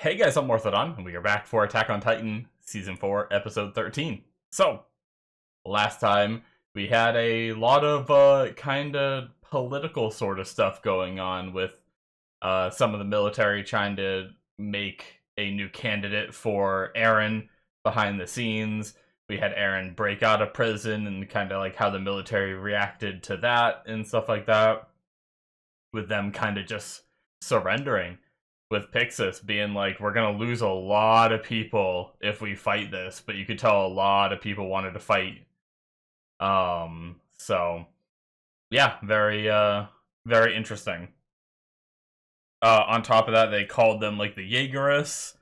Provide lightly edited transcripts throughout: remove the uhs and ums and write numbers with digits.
Hey guys, I'm Morthadon, and we are back for Attack on Titan Season 4, Episode 13. So, last time, we had a lot of, kinda political sort of stuff going on with, some of the military trying to make a new candidate for Eren behind the scenes. We had Eren break out of prison and kinda like how the military reacted to that and stuff like that. With them kinda just surrendering with Pixis being like, we're gonna lose a lot of people if we fight this, but you could tell a lot of people wanted to fight. So yeah, very interesting. On top of that, they called them like the Jaegerists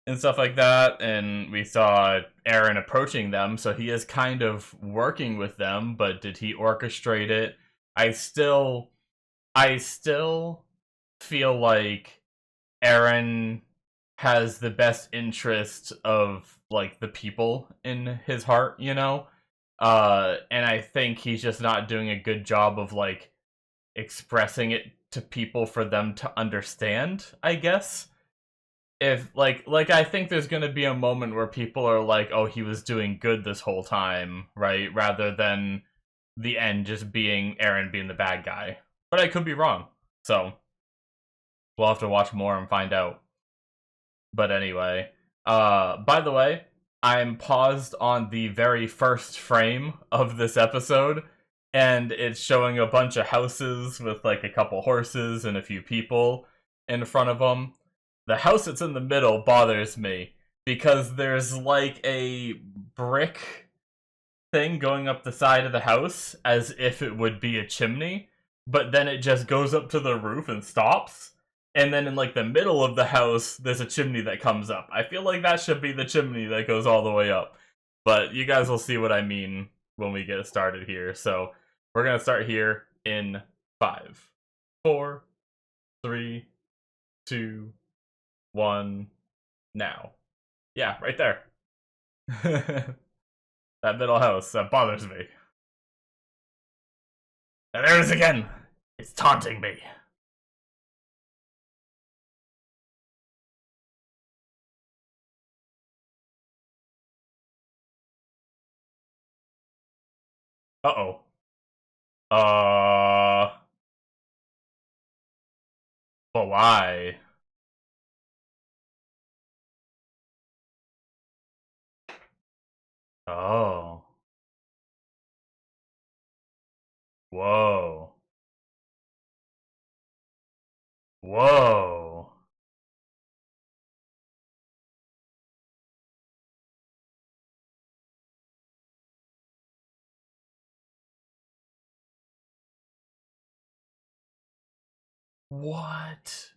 and stuff like that, and we saw Eren approaching them, so he is kind of working with them, but did he orchestrate it? I still I still feel like Eren has the best interest of like the people in his heart, you know? And I think he's just not doing a good job of like expressing it to people for them to understand, I guess. If like I think there's going to be a moment where people are like, "Oh, he was doing good this whole time," right? Rather than the end just being Eren being the bad guy. But I could be wrong. So, we'll have to watch more and find out. But anyway, by the way, I'm paused on the very first frame of this episode, and it's showing a bunch of houses with like a couple horses and a few people in front of them. The house that's in the middle bothers me because there's like a brick thing going up the side of the house as if it would be a chimney, but then it just goes up to the roof and stops. And then in like the middle of the house, there's a chimney that comes up. I feel like that should be the chimney that goes all the way up. But you guys will see what I mean when we get started here. So we're gonna start here in 5, 4, 3, 2, 1, now. Yeah, right there. That middle house, that bothers me. And there it is again! It's taunting me. Uh-oh. But why? Oh. Whoa. Whoa. What?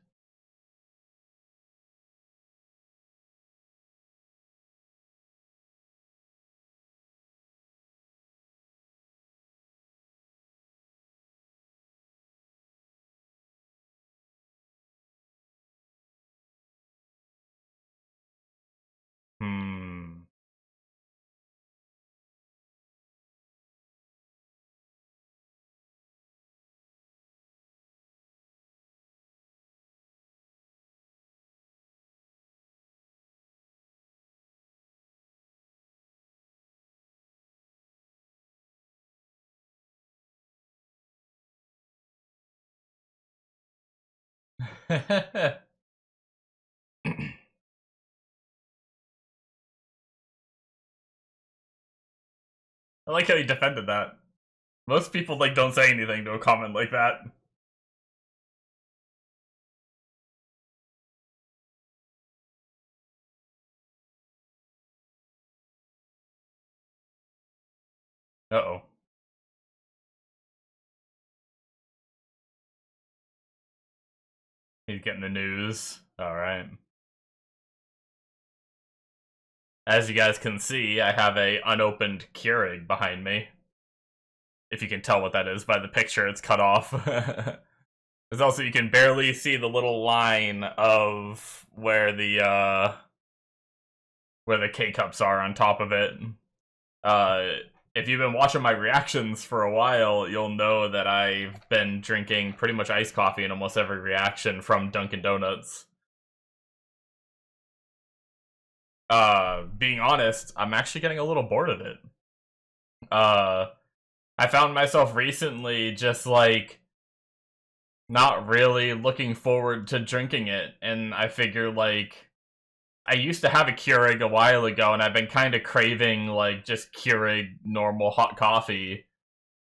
Hmm. I like how you defended that. Most people like don't say anything to a comment like that. Uh-oh. He's getting the news. Alright. As you guys can see, I have a unopened Keurig behind me. If you can tell what that is by the picture, it's cut off. There's also, you can barely see the little line of where the K-cups are on top of it. Uh, if you've been watching my reactions for a while, you'll know that I've been drinking pretty much iced coffee in almost every reaction from Dunkin' Donuts. Being honest, I'm actually getting a little bored of it. Uh, I found myself recently just like not really looking forward to drinking it, and I figure like I used to have a Keurig a while ago, and I've been kind of craving like just Keurig normal hot coffee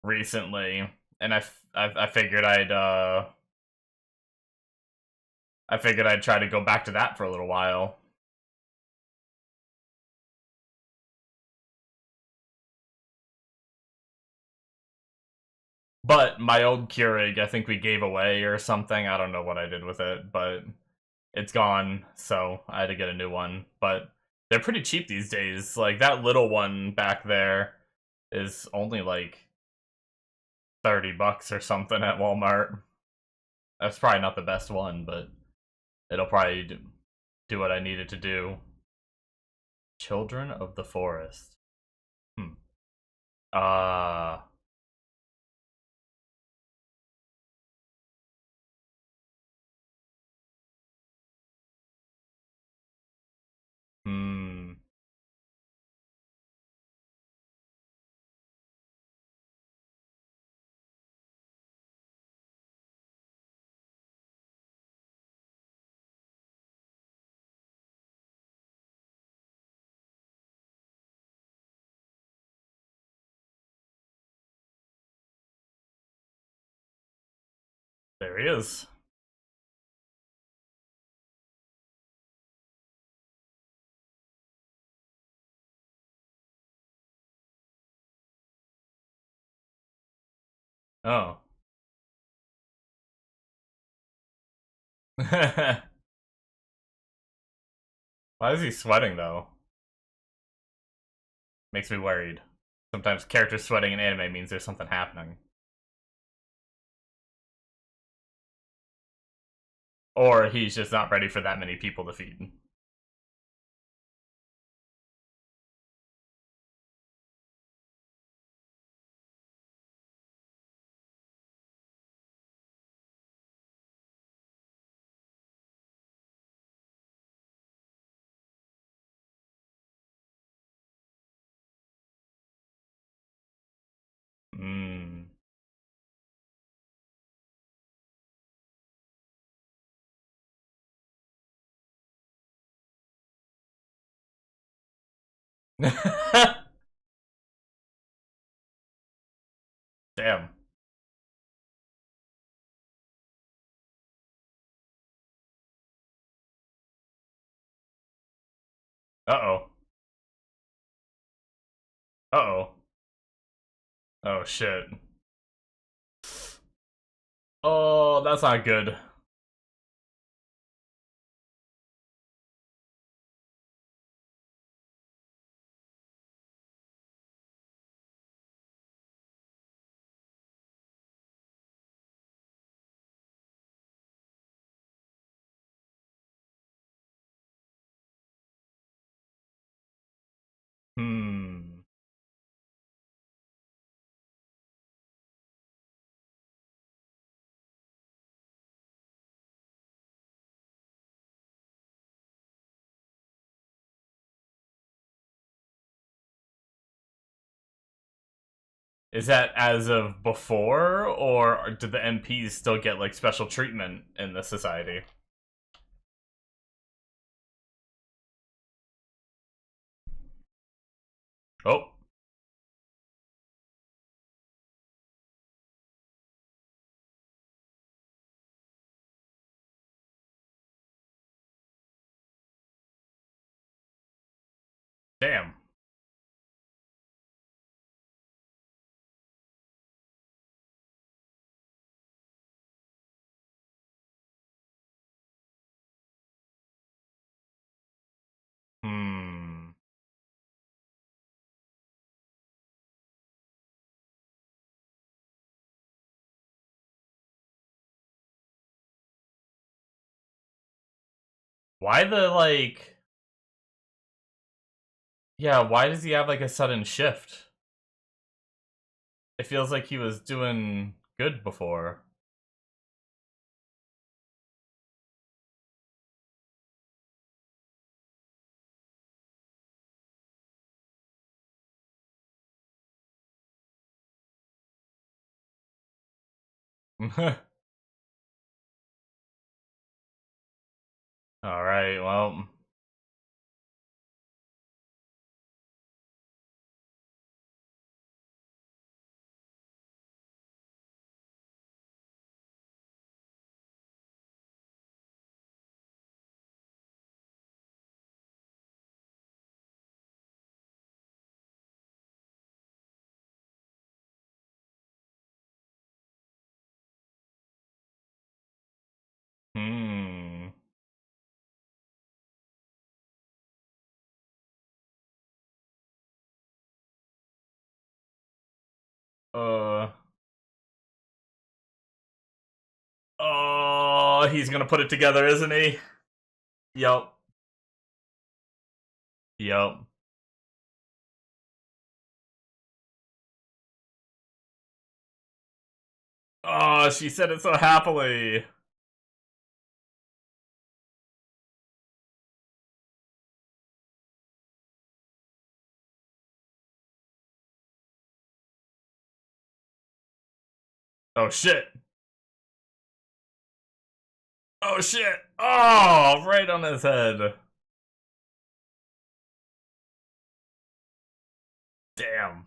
recently, and I figured I'd try to go back to that for a little while. But my old Keurig, I think we gave away or something. I don't know what I did with it, but it's gone, so I had to get a new one. But they're pretty cheap these days. Like that little one back there is only like 30 bucks or something at Walmart. That's probably not the best one, but it'll probably do what I needed to do. Children of the Forest. Hmm. Uh hmm. There he is. Oh. Why is he sweating though? Makes me worried. Sometimes characters sweating in anime means there's something happening. Or he's just not ready for that many people to feed. Hmm. Damn. Uh-oh. Uh-oh. Oh, shit. Oh, that's not good. Hmm. Is that as of before, or did the MPs still get, like, special treatment in the society? Oh. Damn. Hmm. Why the, like... Yeah, why does he have, like, a sudden shift? It feels like he was doing good before. Alright, well. Hmm. Uh. Oh, he's gonna put it together, isn't he? Yup. Yup. Oh, she said it so happily. Oh shit. Oh shit. Oh, right on his head. Damn.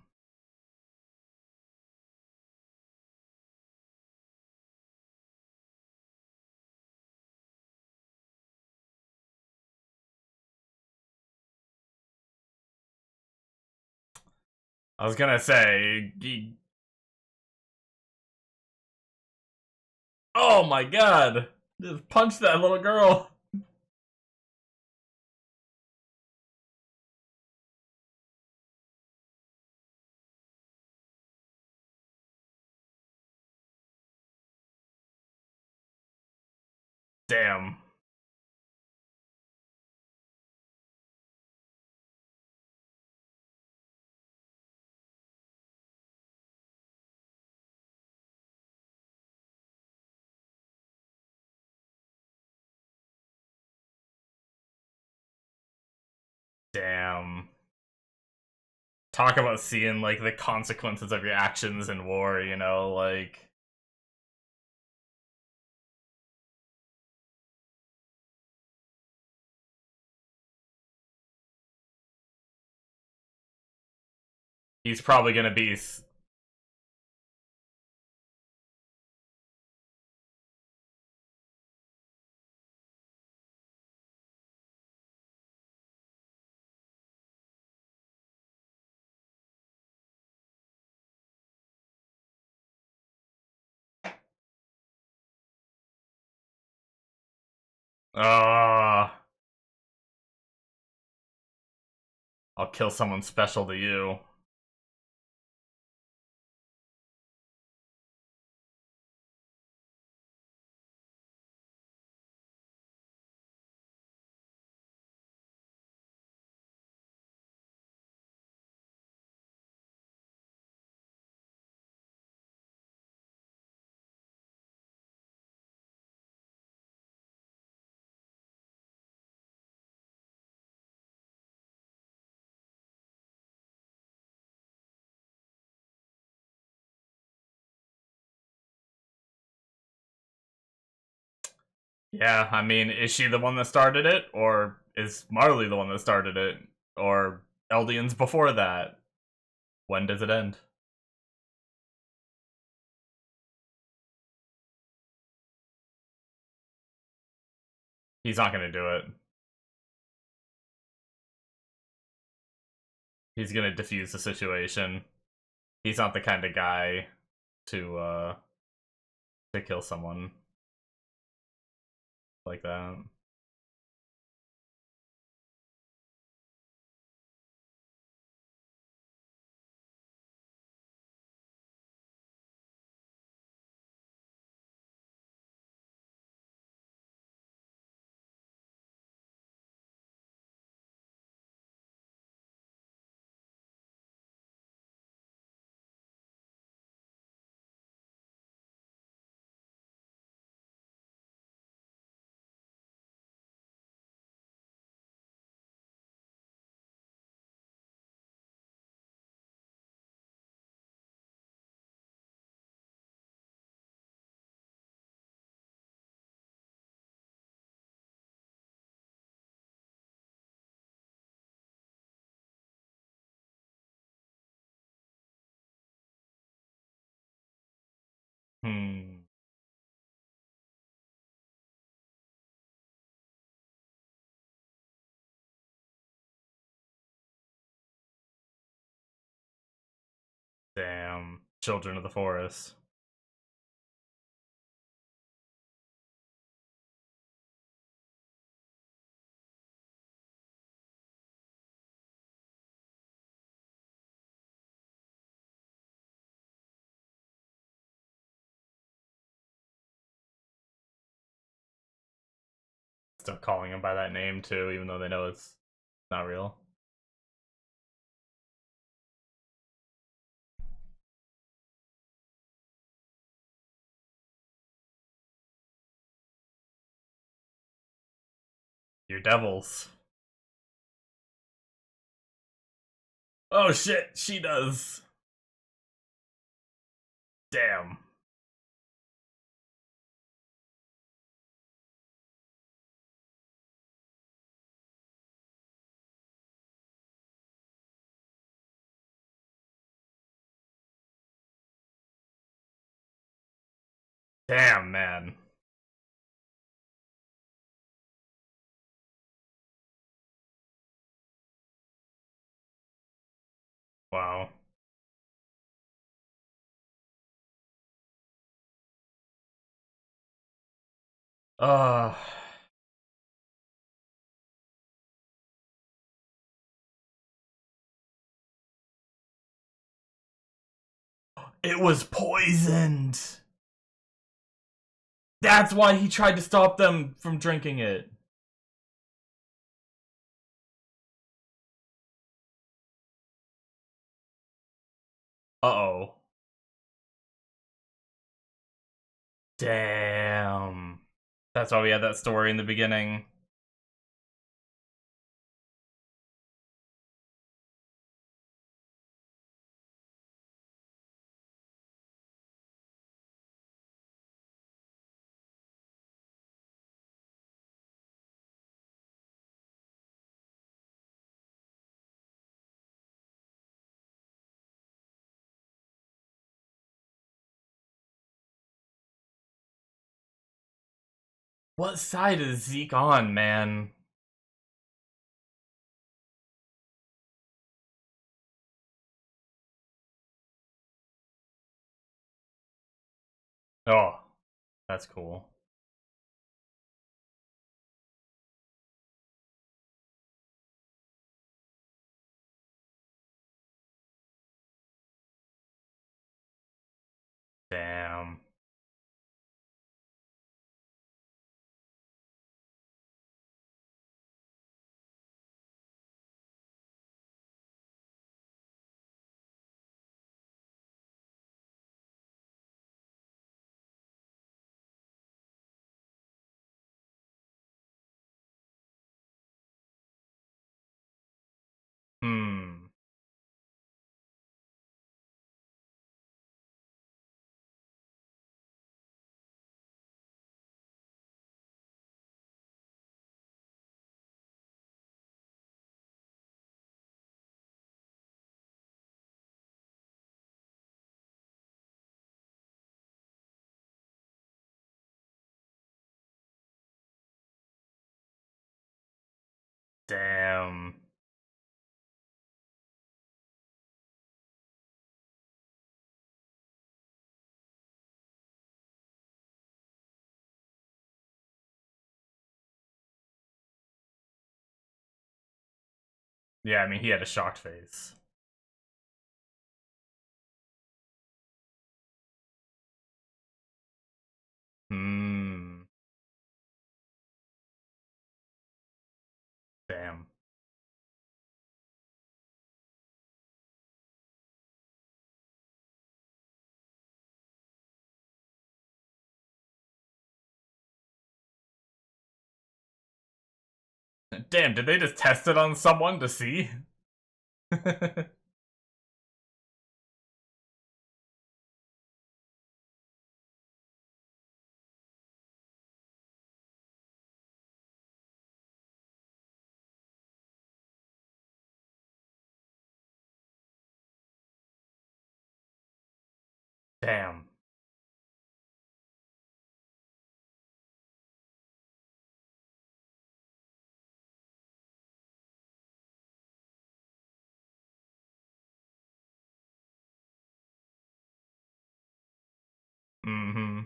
I was gonna say. Oh my god. Just punch that little girl. Damn. Damn. Talk about seeing, like, the consequences of your actions in war, you know? Like. He's probably gonna be. Ah. I'll kill someone special to you. Yeah, I mean, is she the one that started it? Or is Marley the one that started it? Or Eldians before that? When does it end? He's not gonna do it. He's gonna defuse the situation. He's not the kind of guy to kill someone like that. Damn. Children of the Forest. Still calling him by that name too, even though they know it's not real. You're devils. Oh shit, she does. Damn. Damn, man. Wow. Uh it was poisoned. That's why he tried to stop them from drinking it. Uh-oh. Damn. That's why we had that story in the beginning. What side is Zeke on, man? Oh, that's cool. Damn. Hmm. Damn. Yeah, I mean, he had a shocked face. Hmm. Damn. Damn, did they just test it on someone to see? Damn. Mm-hmm.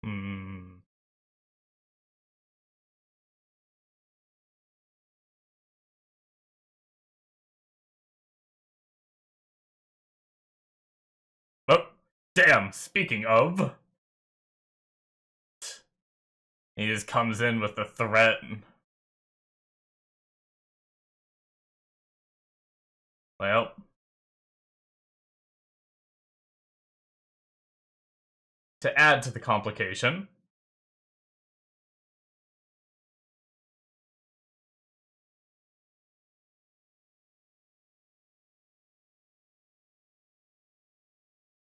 Mm. Oh, damn, speaking of, he just comes in with the threat. Well, to add to the complication,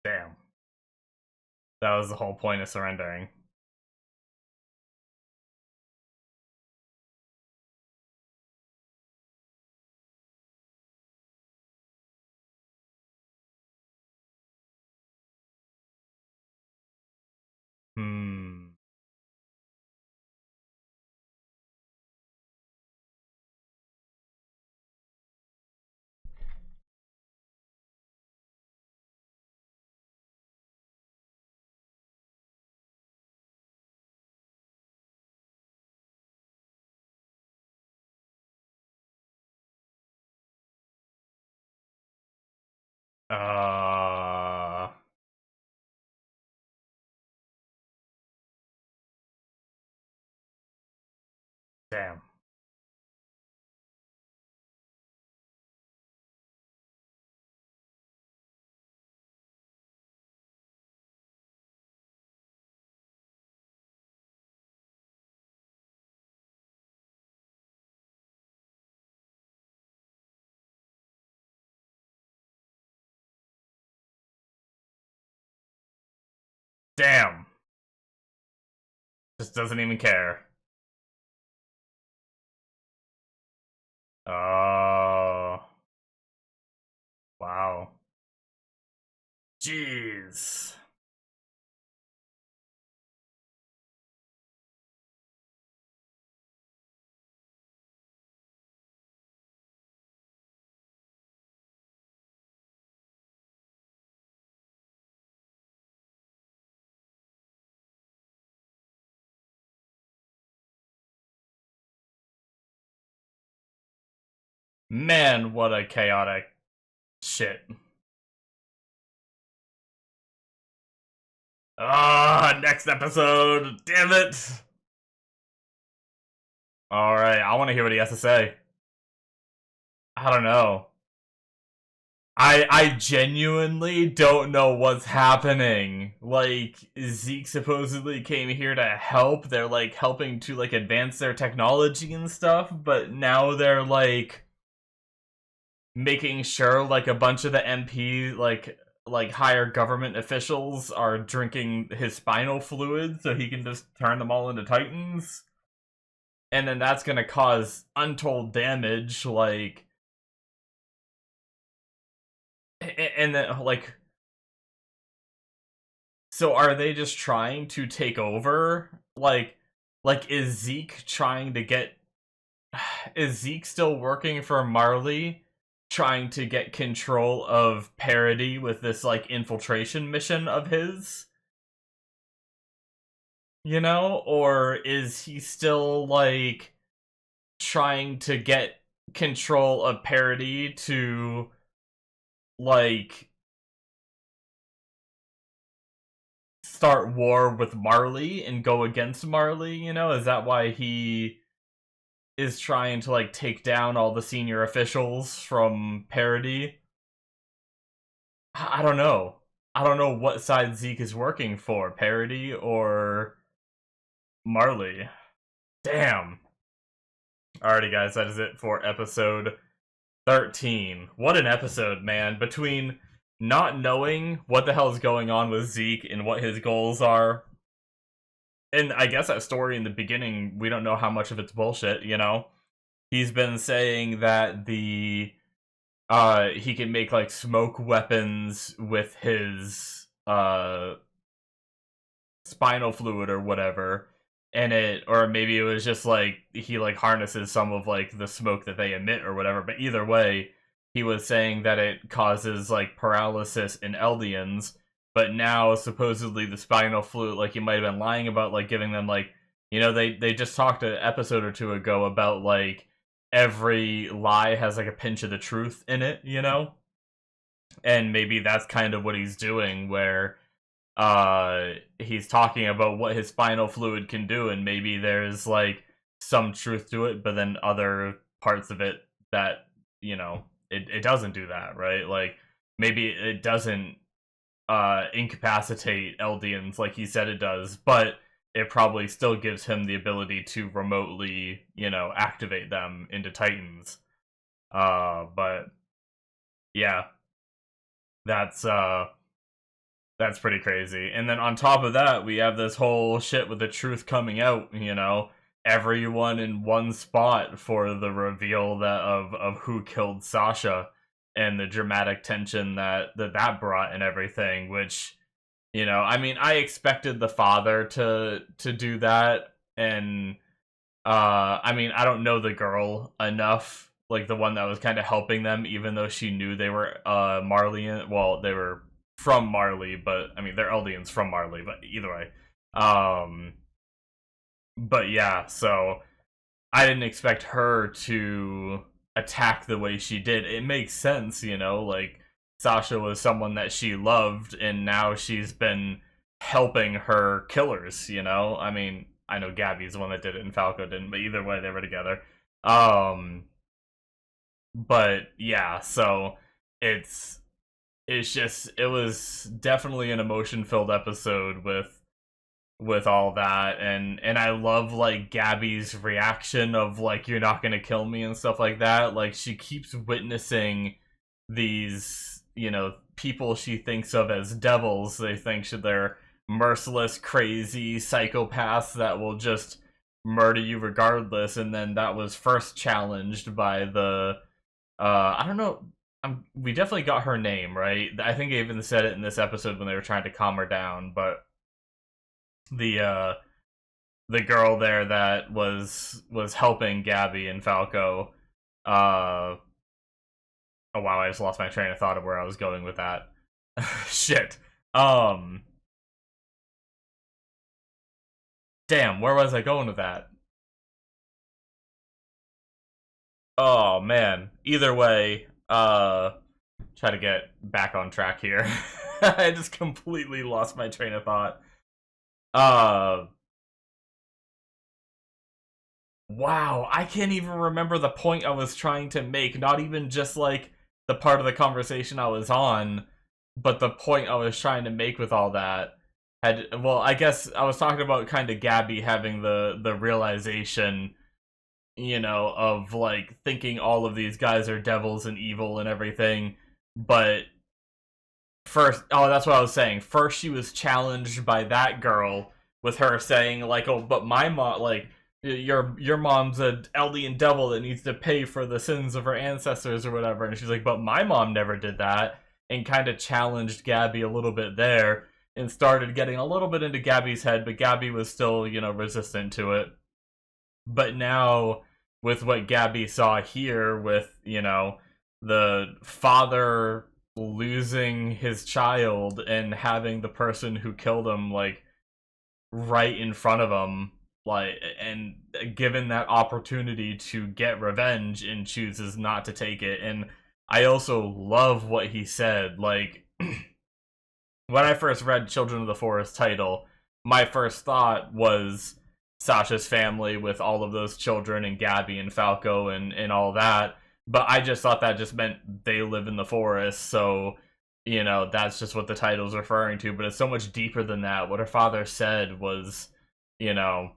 damn, that was the whole point of surrendering. Hmm. Uh, damn. Damn. Just doesn't even care. Oh. Wow. Jeez. Man, what a chaotic shit. Ah, next episode. Damn it. All right, I want to hear what he has to say. I don't know. I genuinely don't know what's happening. Like, Zeek supposedly came here to help. They're like helping to like advance their technology and stuff, but now they're like making sure like a bunch of the MP like higher government officials are drinking his spinal fluid so he can just turn them all into titans. And then that's gonna cause untold damage, like, and then like, so are they just trying to take over? Like is Zeke trying to get? Is Zeke still working for Marley, trying to get control of Parody with this like infiltration mission of his? You know, or is he still like trying to get control of Parody to like start war with Marley and go against Marley, you know? Is that why he is trying to, like, take down all the senior officials from Parody? I don't know. I don't know what side Zeek is working for, Parody or Marley. Damn. Alrighty, guys, that is it for episode 13. What an episode, man. Between not knowing what the hell is going on with Zeek and what his goals are, and I guess that story in the beginning, we don't know how much of it's bullshit, you know? He's been saying that he can make, like, smoke weapons with his, spinal fluid or whatever, and or maybe it was just, like, he, like, harnesses some of, like, the smoke that they emit or whatever, but either way, he was saying that it causes, like, paralysis in Eldians, but now, supposedly, the spinal fluid, like, he might have been lying about, like, giving them, like, you know, they just talked an episode or two ago about, like, every lie has, like, a pinch of the truth in it, you know? And maybe that's kind of what he's doing, where he's talking about what his spinal fluid can do, and maybe there's, like, some truth to it, but then other parts of it that, you know, it doesn't do that, right? Like, maybe it doesn't incapacitate Eldians like he said it does, but it probably still gives him the ability to remotely, you know, activate them into Titans. But yeah, that's pretty crazy. And then on top of that, we have this whole shit with the truth coming out, you know, everyone in one spot for the reveal of who killed Sasha, and the dramatic tension that brought and everything, which, you know, I mean, I expected the father to do that, and I mean, I don't know the girl enough, like the one that was kind of helping them, even though she knew they were Marleyan. Well, they were from Marley, but I mean, they're Eldians from Marley, but either way. But yeah, so I didn't expect her to attack the way she did. It makes sense, you know, like, Sasha was someone that she loved, and now she's been helping her killers, you know? I mean, I know Gabby's the one that did it and Falco didn't, but either way, they were together. But yeah, so it's just, it was definitely an emotion-filled episode with all that, and I love, like, Gabby's reaction of, like, you're not gonna kill me and stuff like that. Like, she keeps witnessing these, you know, people she thinks of as devils. They think they're merciless, crazy psychopaths that will just murder you regardless, and then that was first challenged by the I don't know, we definitely got her name, right? I think they even said it in this episode when they were trying to calm her down, but the girl there that was helping Gabby and Falco, oh wow, I just lost my train of thought of where I was going with that. Shit. Damn, where was I going with that? Oh man. Either way, try to get back on track here. I just completely lost my train of thought. Wow, I can't even remember the point I was trying to make, not even just, like, the part of the conversation I was on, but the point I was trying to make with all that. Well, I guess I was talking about kind of Gabby having the realization, you know, of, like, thinking all of these guys are devils and evil and everything, but first, oh, that's what I was saying. First, she was challenged by that girl with her saying, like, oh, but my mom, like, your mom's an Eldian devil that needs to pay for the sins of her ancestors or whatever. And she's like, but my mom never did that. And kind of challenged Gabby a little bit there, and started getting a little bit into Gabby's head, but Gabby was still, you know, resistant to it. But now, with what Gabby saw here, with, you know, the father losing his child and having the person who killed him, like, right in front of him, like, and given that opportunity to get revenge, and chooses not to take it. And I also love what he said, like, when I first read Children of the Forest title, my first thought was Sasha's family with all of those children and Gabby and Falco and all that. But I just thought that just meant they live in the forest, so you know, that's just what the title's referring to, but it's so much deeper than that. What her father said was, you know,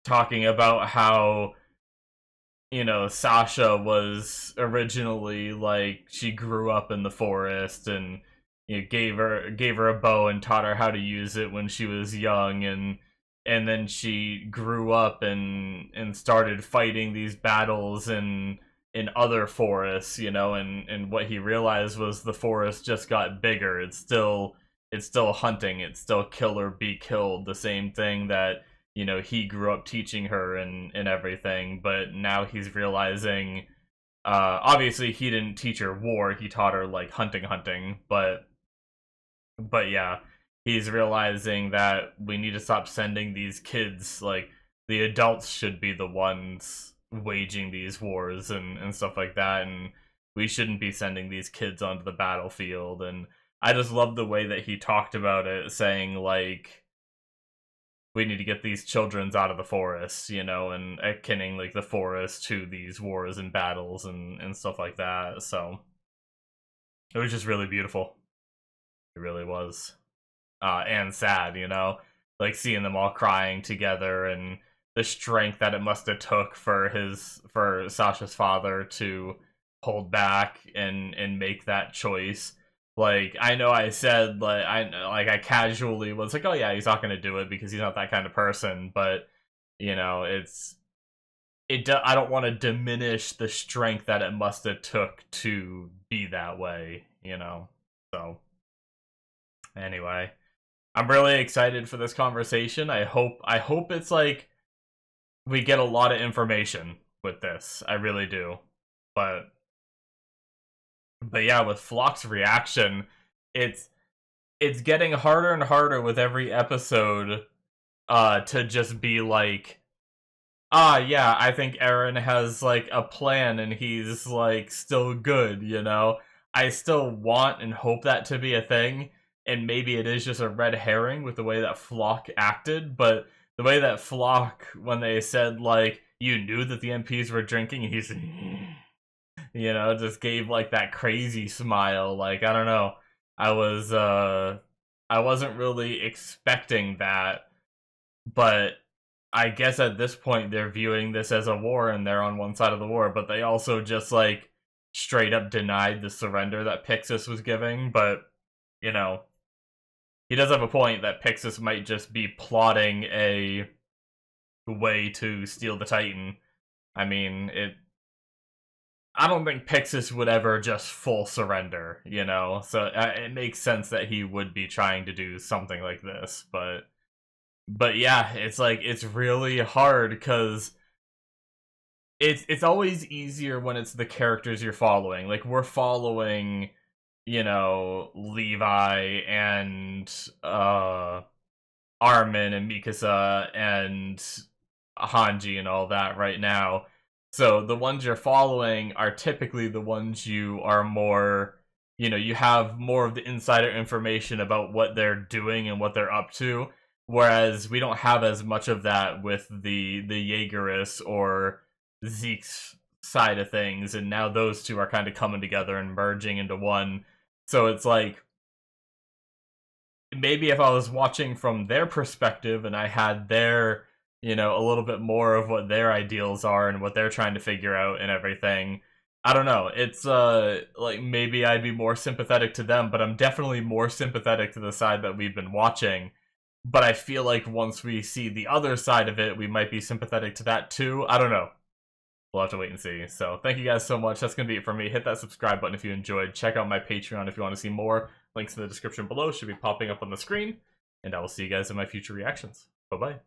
talking about how, you know, Sasha was originally like she grew up in the forest and you know, gave her a bow and taught her how to use it when she was young, and then she grew up and started fighting these battles in other forests, you know, and what he realized was the forest just got bigger. It's still hunting, it's still kill or be killed, the same thing that, you know, he grew up teaching her and everything, but now he's realizing obviously he didn't teach her war, he taught her like hunting, but yeah, he's realizing that we need to stop sending these kids, like the adults should be the ones waging these wars and stuff like that, and we shouldn't be sending these kids onto the battlefield. And I just love the way that he talked about it, saying like we need to get these childrens out of the forest, you know, and akinning like the forest to these wars and battles and stuff like that. So it was just really beautiful. It really was. And sad, you know, like seeing them all crying together and the strength that it must have took for Sasha's father to hold back and make that choice. Like I know I said I casually was like, oh yeah, he's not gonna do it because he's not that kind of person, but you know, I don't want to diminish the strength that it must have took to be that way, you know. So anyway, I'm really excited for this conversation. I hope it's like we get a lot of information with this. I really do. But yeah, with Flock's reaction, it's it's getting harder and harder with every episode to just be like, ah yeah, I think Eren has like a plan and he's like still good, you know? I still want and hope that to be a thing, and maybe it is just a red herring with the way that Flock acted, but the way that Flock, when they said like, you knew that the MPs were drinking, and he's you know, just gave like that crazy smile, like I don't know. I was I wasn't really expecting that, but I guess at this point they're viewing this as a war and they're on one side of the war, but they also just like straight up denied the surrender that Pixis was giving. But you know, he does have a point that Pixis might just be plotting a way to steal the Titan. I mean, I don't think Pixis would ever just full surrender, you know? So it makes sense that he would be trying to do something like this, but yeah, it's like it's really hard because it's always easier when it's the characters you're following. Like we're following, you know, Levi and Armin and Mikasa and Hanji and all that right now. So the ones you're following are typically the ones you are more, you know, you have more of the insider information about what they're doing and what they're up to. Whereas we don't have as much of that with the Jaegerists or Zeke's side of things, and now those two are kind of coming together and merging into one. So it's like, maybe if I was watching from their perspective and I had their, you know, a little bit more of what their ideals are and what they're trying to figure out and everything, I don't know. It's like maybe I'd be more sympathetic to them, but I'm definitely more sympathetic to the side that we've been watching. But I feel like once we see the other side of it, we might be sympathetic to that too. I don't know. We'll have to wait and see. So thank you guys so much. That's going to be it for me. Hit that subscribe button if you enjoyed. Check out my Patreon if you want to see more. Links in the description below should be popping up on the screen. And I will see you guys in my future reactions. Bye-bye.